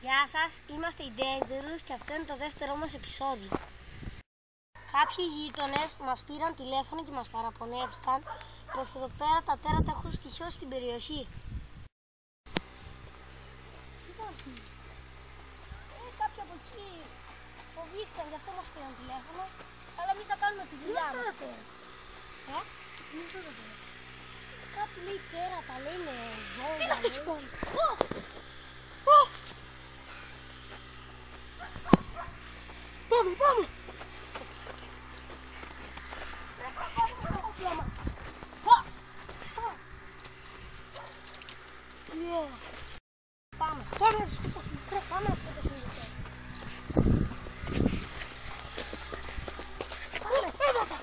Γεια σας, είμαστε οι Dangerous και αυτό είναι το δεύτερο μας επεισόδιο. Κάποιοι γείτονες μας πήραν τηλέφωνο και μας παραπονέθηκαν πως εδώ πέρα τα τέρατα έχουν στοιχειώσει στην περιοχή. Κάποιοι από εκεί φοβήθηκαν, γι' αυτό μας πήραν τηλέφωνο, αλλά εμείς θα κάνουμε τη δουλειά μας. Κάτι λέει τέρατα, λέει με ζώα. Τι είναι αυτό εκεί πάνω? Πάμε, πάμε! Πάμε, πάμε να σκοτώσουμε, πάμε να σκοτώσουμε. Πάμε, αίματα!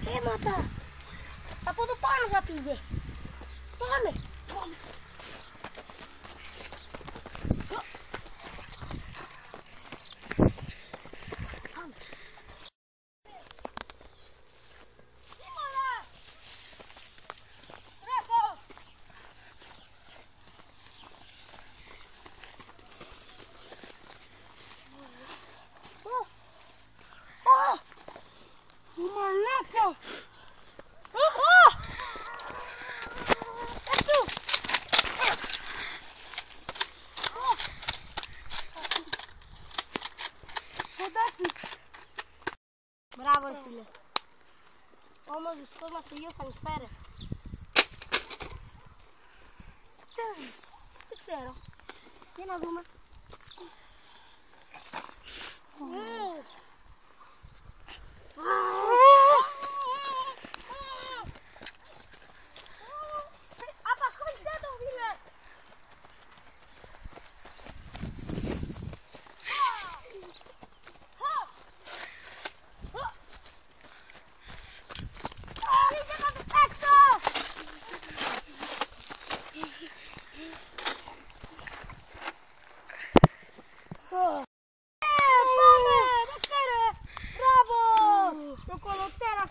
Αίματα! Από εδώ πάνω θα πήγε. Πάμε, πάμε. Μπράβο ρε φίλε. Όμως δυστυχώς μας τελείωσαν οι σφαίρες. Δεν ξέρω. Για να δούμε. Απασχόλησέ το φίλε.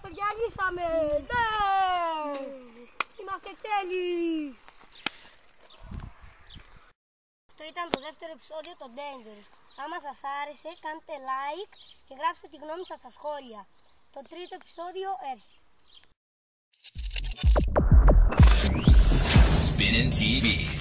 Το διαλύσαμε! Ναι! Είμαστε τέλειοι! Αυτό ήταν το δεύτερο επεισόδιο των Dangerous. Άμα σας άρεσε, κάντε like και γράψτε τη γνώμη σας στα σχόλια. Το τρίτο επεισόδιο έρχεται. Spinning TV.